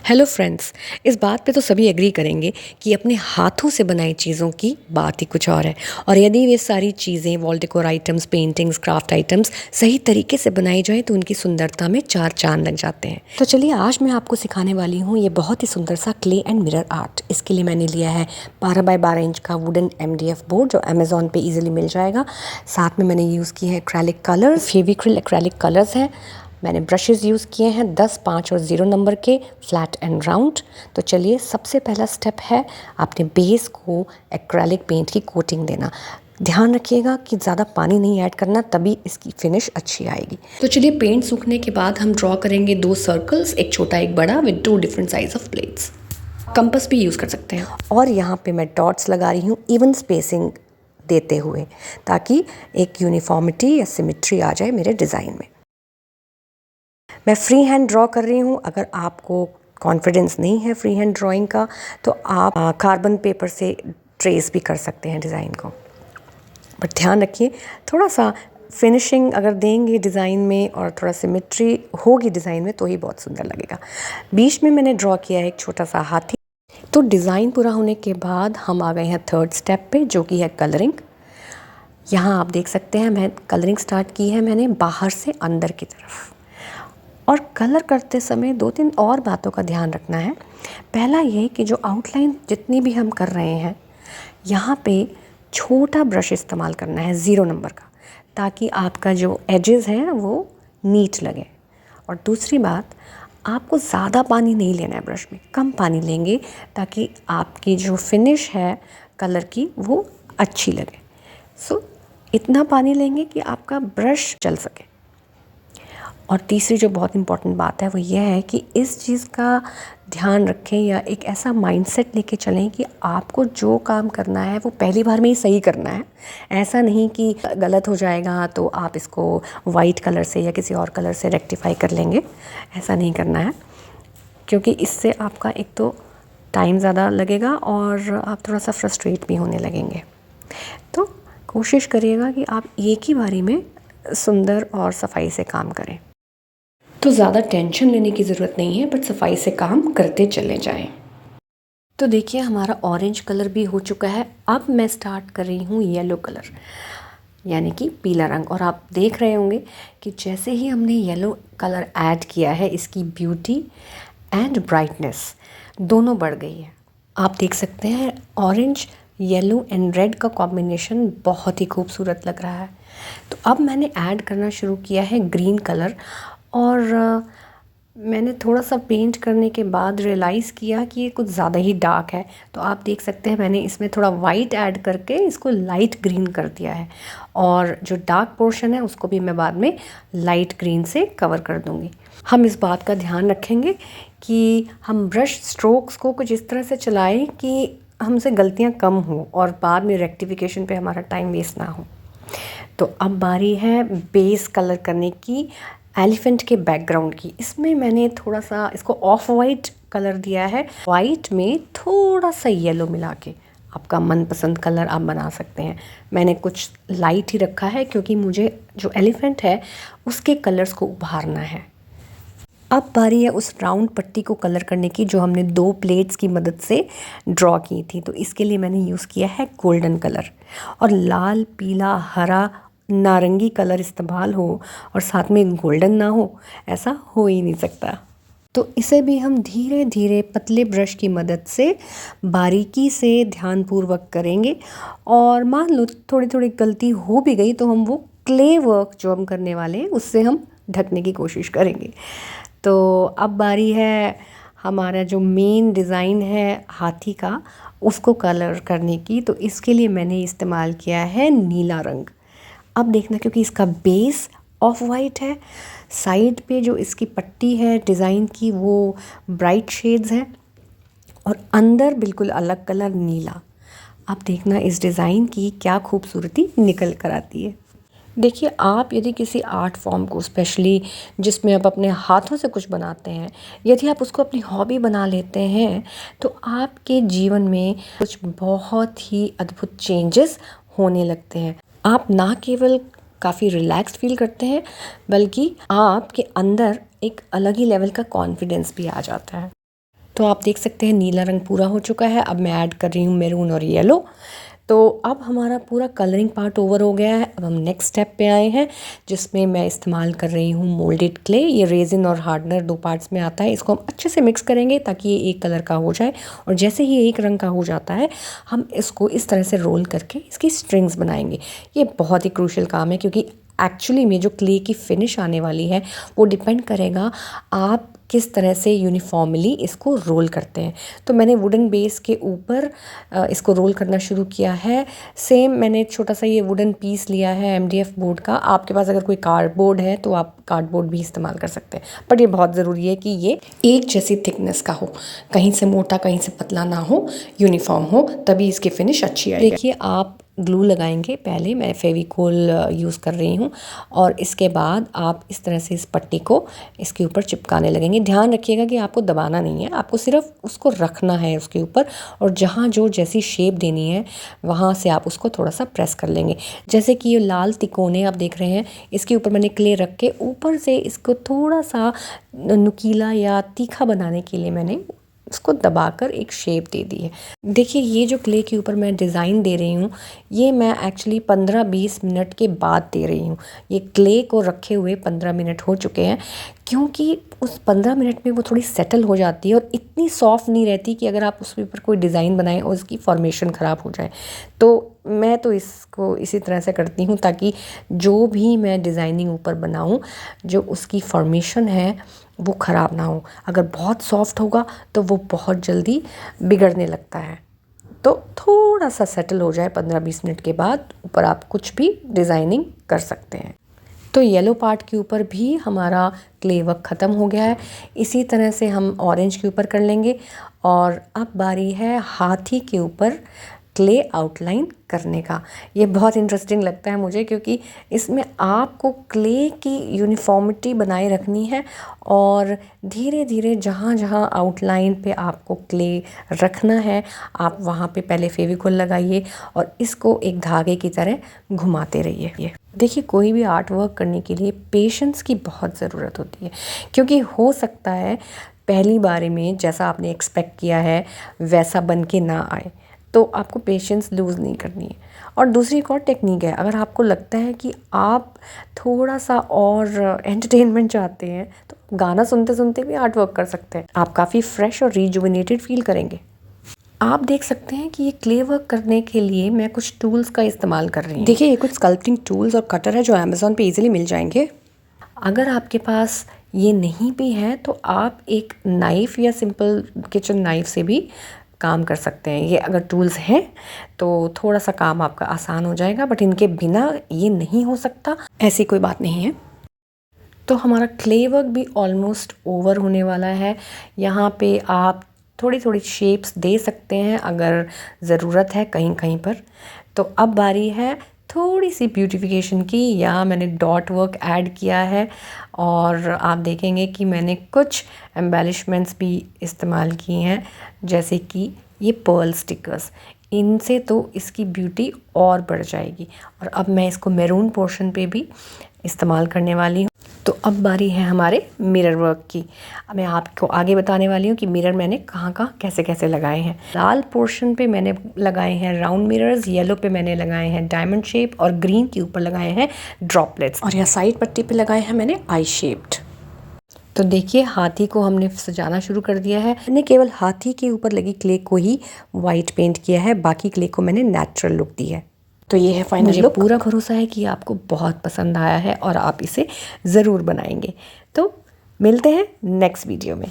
Hello friends. इस बात पे तो सभी एग्री करेंगे कि अपने हाथों से बनाई चीज़ों की बात ही कुछ और है। और यदि ये सारी चीज़ें wall decor items, paintings, craft items सही तरीके से बनाई जाएं तो उनकी सुंदरता में चार चांद लग जाते हैं। तो चलिए आज मैं आपको सिखाने वाली हूँ ये बहुत ही सुंदर सा क्ले एंड मिरर आर्ट। इसके लिए मैंने लिया है 12x12 इंच का वुडन MDF बोर्ड जो अमेज़ॉन पे ईजिली मिल जाएगा। साथ में मैंने यूज़ की है acrylic colours, Fevicryl acrylic colours हैं। मैंने ब्रशेज़ यूज़ किए हैं 10, 5 और 0 नंबर के, फ्लैट एंड राउंड। तो चलिए सबसे पहला स्टेप है अपने बेस को एक्रेलिक पेंट की कोटिंग देना। ध्यान रखिएगा कि ज़्यादा पानी नहीं ऐड करना, तभी इसकी फिनिश अच्छी आएगी। तो चलिए पेंट सूखने के बाद हम ड्रॉ करेंगे 2 सर्कल्स, एक छोटा एक बड़ा, with 2 different size of plates. Compass भी यूज़ कर सकते हैं। और यहाँ पे मैं डॉट्स लगा रही हूँ इवन स्पेसिंग देते हुए, ताकि एक यूनिफॉर्मिटी या सिमेट्री आ जाए मेरे डिज़ाइन में। मैं फ्री हैंड ड्रॉ कर रही हूँ। अगर आपको कॉन्फिडेंस नहीं है फ्री हैंड ड्राइंग का तो आप कार्बन पेपर से ट्रेस भी कर सकते हैं डिज़ाइन को। बट ध्यान रखिए थोड़ा सा फिनिशिंग अगर देंगे डिज़ाइन में और थोड़ा सिमेट्री होगी डिज़ाइन में तो ही बहुत सुंदर लगेगा। बीच में मैंने ड्रॉ किया है एक छोटा सा हाथी। तो डिज़ाइन पूरा होने के बाद हम आ गए हैं थर्ड स्टेप पे, जो कि है कलरिंग। यहाँ आप देख सकते हैं मैं कलरिंग स्टार्ट की है मैंने बाहर से अंदर की तरफ। और कलर करते समय 2-3 और बातों का ध्यान रखना है। पहला ये कि जो आउटलाइन जितनी भी हम कर रहे हैं यहाँ पे छोटा ब्रश इस्तेमाल करना है 0 नंबर का, ताकि आपका जो एजेस हैं वो नीट लगे। और दूसरी बात, आपको ज़्यादा पानी नहीं लेना है ब्रश में, कम पानी लेंगे ताकि आपकी जो फिनिश है कलर की वो अच्छी लगे। सो इतना पानी लेंगे कि आपका ब्रश चल सके। और तीसरी जो बहुत इम्पॉर्टेंट बात है वो ये है कि इस चीज़ का ध्यान रखें या एक ऐसा माइंडसेट लेके चलें कि आपको जो काम करना है वो पहली बार में ही सही करना है। ऐसा नहीं कि गलत हो जाएगा तो आप इसको वाइट कलर से या किसी और कलर से रेक्टिफाई कर लेंगे। ऐसा नहीं करना है, क्योंकि इससे आपका एक तो टाइम ज़्यादा लगेगा और आप थोड़ा सा फ्रस्ट्रेट भी होने लगेंगे। तो कोशिश करिएगा कि आप एक ही बारी में सुंदर और सफाई से काम करें। तो ज़्यादा टेंशन लेने की ज़रूरत नहीं है, बट सफाई से काम करते चले जाएं। तो देखिए हमारा ऑरेंज कलर भी हो चुका है। अब मैं स्टार्ट कर रही हूँ येलो कलर, यानी कि पीला रंग। और आप देख रहे होंगे कि जैसे ही हमने येलो कलर ऐड किया है इसकी ब्यूटी एंड ब्राइटनेस दोनों बढ़ गई है। आप देख सकते हैं ऑरेंज, येलो एंड रेड का कॉम्बिनेशन बहुत ही खूबसूरत लग रहा है। तो अब मैंने ऐड करना शुरू किया है ग्रीन कलर। और मैंने थोड़ा सा पेंट करने के बाद रियलाइज़ किया कि ये कुछ ज़्यादा ही डार्क है। तो आप देख सकते हैं मैंने इसमें थोड़ा वाइट ऐड करके इसको लाइट ग्रीन कर दिया है। और जो डार्क पोर्शन है उसको भी मैं बाद में लाइट ग्रीन से कवर कर दूँगी। हम इस बात का ध्यान रखेंगे कि हम ब्रश स्ट्रोक्स को कुछ इस तरह से चलाएं कि हमसे गलतियाँ कम हों और बाद में रेक्टिफिकेशन पे हमारा टाइम वेस्ट ना हो। तो अब बारी है बेस कलर करने की, एलिफेंट के बैकग्राउंड की। इसमें मैंने थोड़ा सा इसको ऑफ वाइट कलर दिया है, वाइट में थोड़ा सा येलो मिला के। आपका मनपसंद कलर आप बना सकते हैं। मैंने कुछ लाइट ही रखा है क्योंकि मुझे जो एलिफेंट है उसके कलर्स को उभारना है। अब बारी है उस राउंड पट्टी को कलर करने की जो हमने 2 प्लेट्स की मदद से ड्रॉ की थी। तो इसके लिए मैंने यूज़ किया है गोल्डन कलर। और लाल, पीला, हरा, नारंगी कलर इस्तेमाल हो और साथ में गोल्डन ना हो, ऐसा हो ही नहीं सकता। तो इसे भी हम धीरे धीरे पतले ब्रश की मदद से बारीकी से ध्यानपूर्वक करेंगे। और मान लो थोड़ी थोड़ी गलती हो भी गई तो हम वो क्ले वर्क जो हम करने वाले हैं उससे हम ढकने की कोशिश करेंगे। तो अब बारी है हमारा जो मेन डिज़ाइन है हाथी का, उसको कलर करने की। तो इसके लिए मैंने इस्तेमाल किया है नीला रंग। अब देखना, क्योंकि इसका बेस ऑफ वाइट है, साइड पे जो इसकी पट्टी है डिज़ाइन की वो ब्राइट शेड्स हैं और अंदर बिल्कुल अलग कलर नीला। अब देखना इस डिज़ाइन की क्या खूबसूरती निकल कर आती है। देखिए आप यदि किसी आर्ट फॉर्म को, स्पेशली जिसमें आप अपने हाथों से कुछ बनाते हैं, यदि आप उसको अपनी हॉबी बना लेते हैं तो आपके जीवन में कुछ बहुत ही अद्भुत चेंजेस होने लगते हैं। आप ना केवल काफ़ी रिलैक्स्ड फील करते हैं बल्कि आपके अंदर एक अलग ही लेवल का कॉन्फिडेंस भी आ जाता है। तो आप देख सकते हैं नीला रंग पूरा हो चुका है। अब मैं ऐड कर रही हूँ मैरून और येलो। तो अब हमारा पूरा कलरिंग पार्ट ओवर हो गया है। अब हम नेक्स्ट स्टेप पे आए हैं, जिसमें मैं इस्तेमाल कर रही हूँ मोल्डेड क्ले। ये रेजिन और हार्डनर 2 पार्ट्स में आता है। इसको हम अच्छे से मिक्स करेंगे ताकि ये एक कलर का हो जाए, और जैसे ही एक रंग का हो जाता है हम इसको इस तरह से रोल करके इसकी स्ट्रिंग्स बनाएंगे। ये बहुत ही क्रूशियल काम है, क्योंकि एक्चुअली में जो क्ले की फिनिश आने वाली है वो डिपेंड करेगा आप किस तरह से यूनिफॉर्मली इसको रोल करते हैं। तो मैंने वुडन बेस के ऊपर इसको रोल करना शुरू किया है। सेम मैंने छोटा सा ये वुडन पीस लिया है MDF बोर्ड का। आपके पास अगर कोई कार्डबोर्ड है तो आप कार्डबोर्ड भी इस्तेमाल कर सकते हैं, बट ये बहुत ज़रूरी है कि ये एक जैसी थिकनेस का हो, कहीं से मोटा कहीं से पतला ना हो, यूनिफॉर्म हो, तभी इसकी फिनिश अच्छी आएगी। देखिए आप ग्लू लगाएंगे, पहले मैं फेविकोल यूज़ कर रही हूँ, और इसके बाद आप इस तरह से इस पट्टी को इसके ऊपर चिपकाने लगेंगे। ध्यान रखिएगा कि आपको दबाना नहीं है, आपको सिर्फ उसको रखना है उसके ऊपर, और जहाँ जो जैसी शेप देनी है वहाँ से आप उसको थोड़ा सा प्रेस कर लेंगे। जैसे कि ये लाल तिकोने आप देख रहे हैं, इसके ऊपर मैंने क्ले रख के ऊपर से इसको थोड़ा सा नुकीला या तीखा बनाने के लिए मैंने उसको दबाकर एक शेप दे दी है। देखिए ये जो क्ले के ऊपर मैं डिज़ाइन दे रही हूँ, ये मैं एक्चुअली 15-20 मिनट के बाद दे रही हूँ। ये क्ले को रखे हुए 15 मिनट हो चुके हैं, क्योंकि उस 15 मिनट में वो थोड़ी सेटल हो जाती है और इतनी सॉफ्ट नहीं रहती कि अगर आप उसके ऊपर कोई डिज़ाइन बनाएं और उसकी फॉर्मेशन ख़राब हो जाए। तो मैं तो इसको इसी तरह से करती हूँ ताकि जो भी मैं डिज़ाइनिंग ऊपर बनाऊँ, जो उसकी फॉर्मेशन है वो ख़राब ना हो। अगर बहुत सॉफ्ट होगा तो वो बहुत जल्दी बिगड़ने लगता है। तो थोड़ा सा सेटल हो जाए 15-20 मिनट के बाद ऊपर आप कुछ भी डिज़ाइनिंग कर सकते हैं। तो येलो पार्ट के ऊपर भी हमारा क्ले वर्क ख़त्म हो गया है। इसी तरह से हम ऑरेंज के ऊपर कर लेंगे, और अब बारी है हाथी के ऊपर क्ले आउटलाइन करने का। ये बहुत इंटरेस्टिंग लगता है मुझे, क्योंकि इसमें आपको क्ले की यूनिफॉर्मिटी बनाए रखनी है, और धीरे धीरे जहाँ जहाँ आउटलाइन पे आपको क्ले रखना है आप वहाँ पे पहले फेविकोल लगाइए और इसको एक धागे की तरह घुमाते रहिए। देखिए कोई भी आर्ट वर्क करने के लिए पेशेंस की बहुत ज़रूरत होती है, क्योंकि हो सकता है पहली बारी में जैसा आपने एक्सपेक्ट किया है वैसा बन के ना आए, तो आपको पेशेंस लूज़ नहीं करनी है। और दूसरी एक और टेक्निक है, अगर आपको लगता है कि आप थोड़ा सा और एंटरटेनमेंट चाहते हैं तो गाना सुनते सुनते भी आर्ट वर्क कर सकते हैं। आप काफ़ी फ्रेश और रिजुविनेटेड फील करेंगे। आप देख सकते हैं कि ये क्ले वर्क करने के लिए मैं कुछ टूल्स का इस्तेमाल कर रही हूँ। देखिए ये कुछ स्कल्पटिंग टूल्स और कटर है जो अमेज़ॉन पे इजीली मिल जाएंगे। अगर आपके पास ये नहीं भी है तो आप एक नाइफ़ या सिंपल किचन नाइफ़ से भी काम कर सकते हैं। ये अगर टूल्स हैं तो थोड़ा सा काम आपका आसान हो जाएगा, बट इनके बिना ये नहीं हो सकता, ऐसी कोई बात नहीं है। तो हमारा क्ले वर्क भी ऑलमोस्ट ओवर होने वाला है। यहाँ पे आप थोड़ी थोड़ी शेप्स दे सकते हैं अगर ज़रूरत है कहीं कहीं पर। तो अब बारी है थोड़ी सी ब्यूटिफिकेशन की। यहाँ मैंने डॉट वर्क ऐड किया है, और आप देखेंगे कि मैंने कुछ एम्बेलिशमेंट्स भी इस्तेमाल की हैं, जैसे कि ये पर्ल स्टिकर्स। इनसे तो इसकी ब्यूटी और बढ़ जाएगी। और अब मैं इसको मैरून पोर्शन पे भी इस्तेमाल करने वाली हूँ। तो अब बारी है हमारे मिरर वर्क की। अब मैं आपको आगे बताने वाली हूँ कि मिरर मैंने कहाँ कहाँ कैसे कैसे लगाए हैं। लाल पोर्शन पे मैंने लगाए हैं राउंड मिरर्स, येलो पे मैंने लगाए हैं डायमंड शेप, और ग्रीन के ऊपर लगाए हैं ड्रॉपलेट्स, और यहाँ साइड पट्टी पे लगाए हैं मैंने आई शेप्ड। तो देखिए हाथी को हमने सजाना शुरू कर दिया है। मैंने केवल हाथी के ऊपर लगी क्ले को ही वाइट पेंट किया है, बाकी क्ले को मैंने नेचुरल लुक दी है। तो ये है फाइनल लुक। पूरा भरोसा है कि आपको बहुत पसंद आया है और आप इसे ज़रूर बनाएंगे। तो मिलते हैं नेक्स्ट वीडियो में।